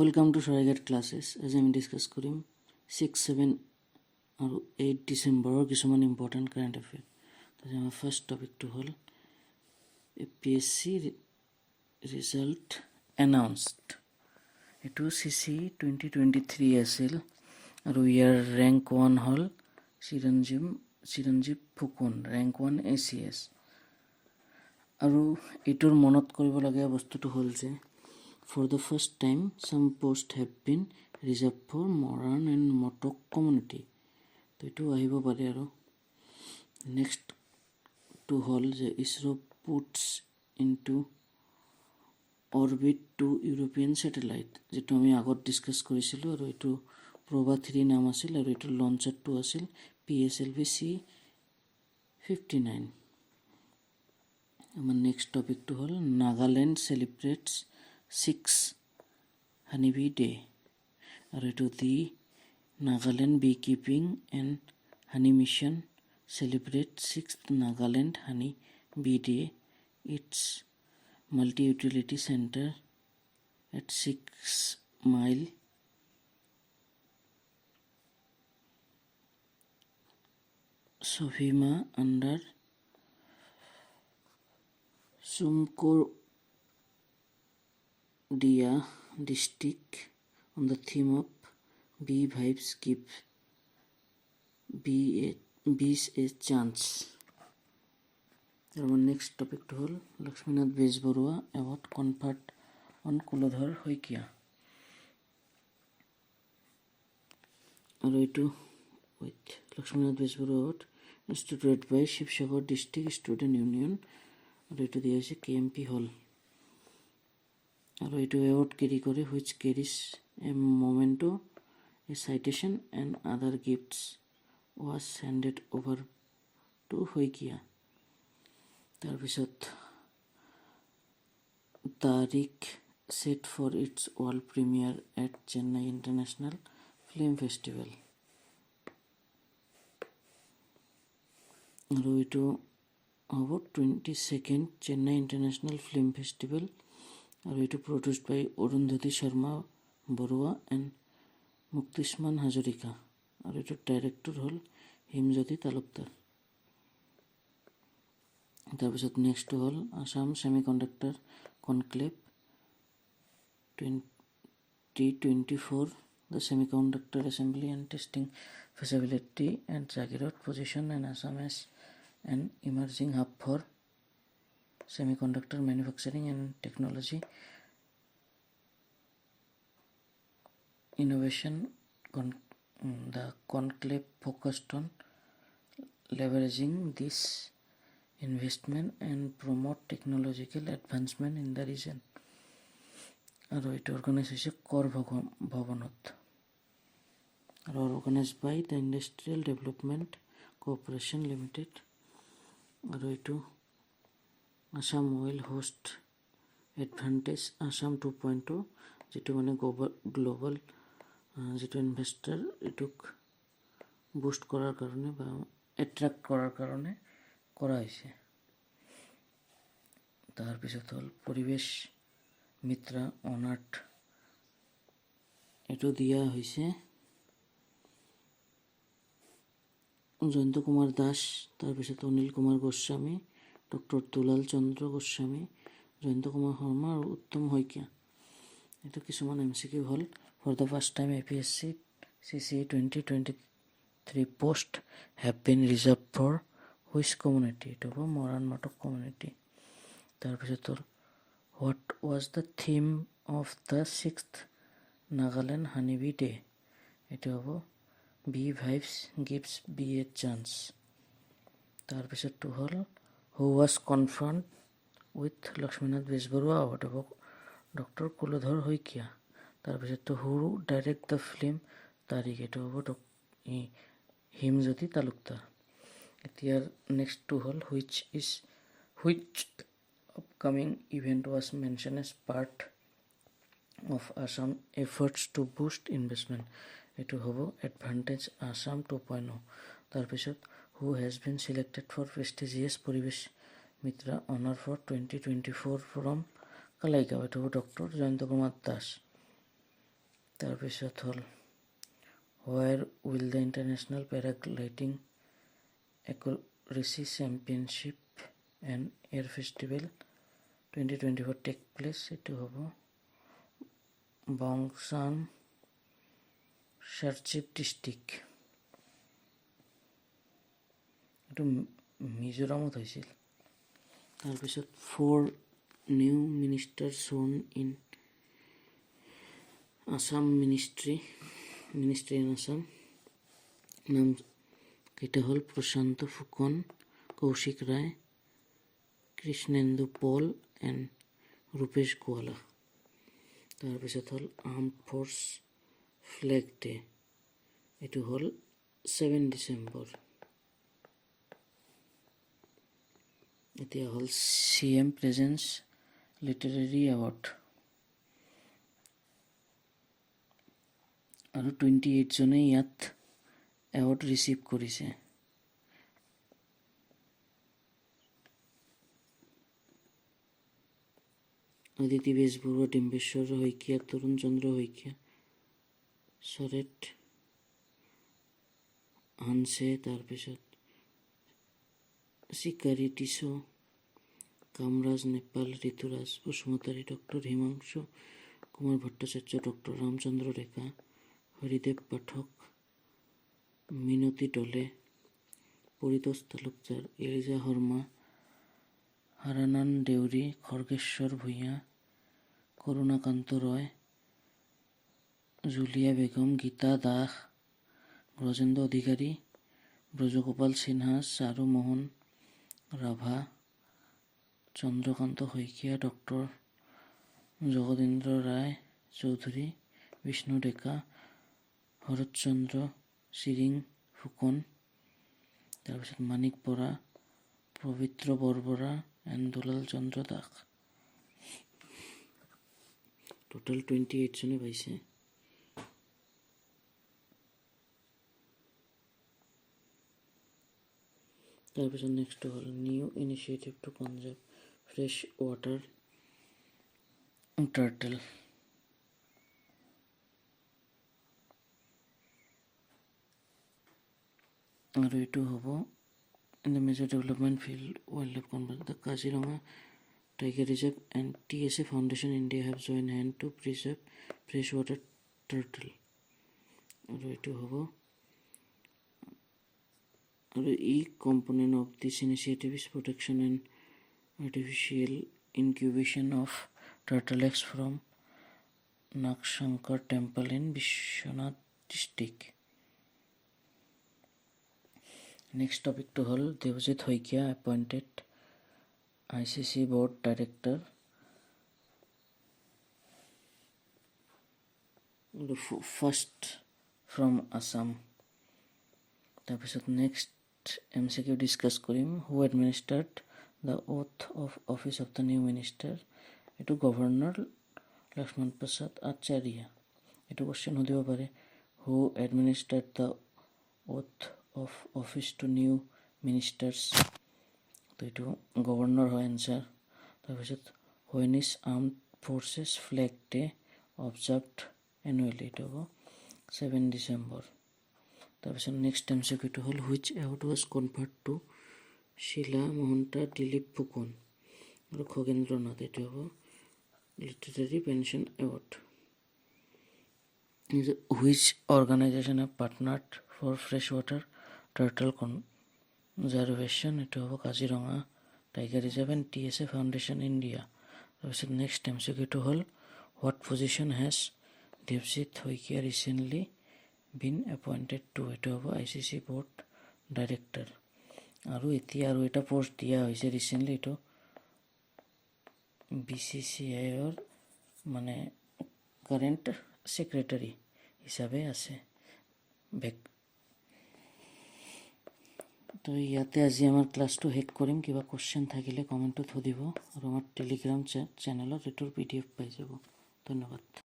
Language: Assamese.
Welcome to Sharagat classes. As I am discuss কৰিম 6, 7 আৰু 8 ডিসেম্বৰৰ কিছুমান ইম্পৰ্টেণ্ট কাৰেণ্ট এফেয়াৰ। তাতে আমাৰ ফাৰ্ষ্ট টপিকটো হ'ল APSC ৰিজাল্ট এনাউন্সড। এইটো CC 2023 আছিল আৰু ইয়াৰ ৰেংক 1 হ'ল চিৰঞ্জীৱ ফুকন, ৰেংক 1 ACS। আৰু এইটোৰ মনত কৰিবলগীয়া বস্তুটো হ'ল যে for the first time some posts have been reserved for Moran and Motok community. তো এইটো আহিব পাৰে আৰু নেক্সট টু হ'ল যে ISRO puts into orbit 2 European satellite, যেটো আমি আগত ডিসকাস কৰিছিলোঁ আৰু এইটো Proba 3 নাম আছিল আৰু এইটো লঞ্চাৰটো আছিল PSLV C-59। আমাৰ নেক্সট টপিকটো হ'ল Nagaland celebrates 6th Honeybee Day আৰু এইটো দি Nagaland Beekeeping and Honey Mission celebrates 6th Nagaland Honeybee Day. Its multi-utility center at 6 Mile Sofima under Sumkodia district on the theme of Bee Vibes Give Bees a Chance. Our next topic to hold Lakshminath Bezbarua Award conferred on Kulodhar Hoikia. With Lakshminath Bezbarua Award instituted by Shivsagar District Student Union. আৰু এইটো দিয়া হৈছে KMP Hall আৰু এইটো এৱাৰ্ড কেৰি কৰে which carries a memento, a citation and other gifts was handed over to Hoikia. তাৰপিছত তাৰিখ set for its world premiere at Chennai International Film Festival আৰু এইটো about 22nd Chennai International Film Festival and it produced by Arundhati Sharma Barua and Muktisman Hazarika and it director hol Himjyoti Talukdar. Tarpisot next hol Assam Semiconductor Conclave 2024, the semiconductor assembly and testing facility at Jagirot position and Assam as an emerging hub for semiconductor manufacturing and technology innovation. The conclave focused on leveraging this investment and promote technological advancement in the region. And it organized Kor Bhavanot organized by the Industrial Development Corporation Limited. আৰু এইটো Assam oil host advantage Assam 2.0 যেটো মানে গ্লোবাল যেটো ইনভেস্টৰ এটুক বুষ্ট কৰাৰ কাৰণে বা এট্ৰাক্ট কৰাৰ কাৰণে কৰা হৈছে। তাৰ পিছত হ'ল পৰিবেশ মিত্ৰ অনাৰ্ট এটো দিয়া হৈছে জয়ন্ত কুমাৰ দাস, তাৰপিছত অনিল কুমাৰ গোস্বামী, ডক্টৰ দুলাল চন্দ্ৰ গোস্বামী, জয়ন্ত কুমাৰ শৰ্মা আৰু উত্তম শইকীয়া। এইটো কিছুমান MCQ হ'ল for the first time APSC CC 2023 post have been reserved for which community? এইটো হ'ব মৰাণ মটক community। তাৰপিছত হ'ল what was the theme of the 6th Nagaland Honeybee Day? এইটো হ'ব Bee Vibes Gives Bee a Chance. তাৰপিছতটো হ'ল who was confronted with Lakshminath Bezbarua Award of Dr. Kulodhar Hoikia. তাৰপিছতটো who direct the film তাৰিখ এইটো হ'ব হিমজ্যোতি তালুকদাৰ। এতিয়া নেক্সটটো হ'ল which upcoming event was mentioned as part of Assam efforts to boost investment. এইটো হ'ব এডভান্টেজ আসাম 2.0। তাৰপিছত who has been selected for prestigious পৰিবেশ মিত্ৰ honor for 2024 from কালাইগাঁও, এইটো হ'ব ডক্টৰ জয়ন্ত কুমাৰ দাস। তাৰপিছত হ'ল where will the international paragliding accuracy championship and air festival 2024 take place, এইটো হ'ব বংচান চাৰ্চিপ ডিষ্ট্ৰিক্ট, এইটো মিজোৰামত হৈছিল। তাৰপিছত 4 নিউ মিনিষ্টাৰ চোন in Assam ministry in Assam, নাম কেইটা হ'ল প্ৰশান্ত ফুকন, কৌশিক ৰায়, কৃষ্ণেন্দু পল এণ্ড ৰূপেশ গোৱালা। তাৰপিছত হ'ল আৰ্ম ফ'ৰ্চ ফ্লেগ ডে, এইটো হ'ল 7 ডিচেম্বৰ। এতিয়া হ'ল CM প্ৰেজেন্স লিটাৰেৰী এৱাৰ্ড, আৰু 28 জনে ইয়াত এৱাৰ্ড ৰিচিভ কৰিছে। অদিতি বেজবৰুৱা, ডিম্বেশ্বৰ শইকীয়া, তৰুণ চন্দ্ৰ শইকীয়া, চৰেট হানছে, তাৰপিছত চিকাৰী tissue, Kamaraj Nepal, Rituraj Basumatary, doctor Himanshu Kumar Bhattacharya, doctor Ramchandra ডেকা, হৰিদেৱ পাঠক, মিনতী দলে, পৰিতোষ তালুকদাৰ, এলিজা শৰ্মা, হাৰানান দেউৰী, খৰ্গেশ্বৰ ভূঞা, কৰুণাকান্ত ৰয়, জুলিয়া বেগম, গীতা দাস, ব্ৰজেন্দ্ৰ অধিকাৰী, ব্ৰজগোপাল সিনহা, চাৰু মোহন ৰাভা, চন্দ্ৰকান্ত শইকীয়া, ডক্টৰ জগদীন্দ্ৰ ৰায় চৌধুৰী, বিষ্ণু ডেকা, শৰৎচন্দ্ৰ চিৰিং ফুকন, তাৰপিছত মাণিক বৰা, পবিত্ৰ বৰবৰা এণ্ড দুলাল চন্দ্ৰ দাস। টোটেল 28 জনে পাইছে। তাৰপিছত নেক্সট হ'ল new initiative two conserve fresh water turtle, আৰু এইটো হ'ব in the major development field wildlife convert, the Kaziranga tiger reserve and TSA foundation India have join hand to preserve fresh water turtle, আৰু এইটো হ'ব, আৰু component of this initiative is protection and artificial incubation of turtle eggs from Nagshankar temple in Biswanath district. Next টপিকটো হ'ল Devajit Saikia appointed ICC board director, first from Assam। তাৰপিছত নেক্সট MCQ ডিছকাছ কৰিম, who administered the oath of office of the new minister, এইটো গভৰ্ণৰ লক্ষ্মণ প্ৰসাদ আচাৰ্য। এইটো কুৱেশ্যন সুধিব পাৰে, who administered the oath of office to new ministers, তো এইটো গভৰ্ণৰ হয় এনচাৰ। তাৰপিছত when is armed forces flag day observed annually, এইটো হ'ব 7 ডিচেম্বৰ। তাৰপিছত নেক্সট MCQটো হ'ল which award was conferred to Shila Mahanta, Dilip Phukan আৰু খগেন্দ্ৰ নাথ, এইটো হ'ব literary pension award. Which organisation have partnered for fresh water turtle conservation, এইটো হ'ব Kaziranga tiger reserve and TSA foundation India. তাৰপিছত নেক্সট MCQটো হ'ল what position has Devajit Saikia recently been appointed to, এইটো হ'ব ICC board ডাইৰেক্টৰ। আৰু এতিয়া আৰু এটা পষ্ট দিয়া হৈছে ৰিচেণ্টলি, এইটো BCCIৰ মানে কাৰেণ্ট ছেক্ৰেটাৰী হিচাপে আছে। তো ইয়াতে আজি আমাৰ ক্লাছটো শেষ কৰিম। কিবা কুৱেশ্যন থাকিলে কমেণ্টত সুধিব, আৰু আমাৰ টেলিগ্ৰাম চেনেলত এইটোৰ PDF পাই যাব। ধন্যবাদ।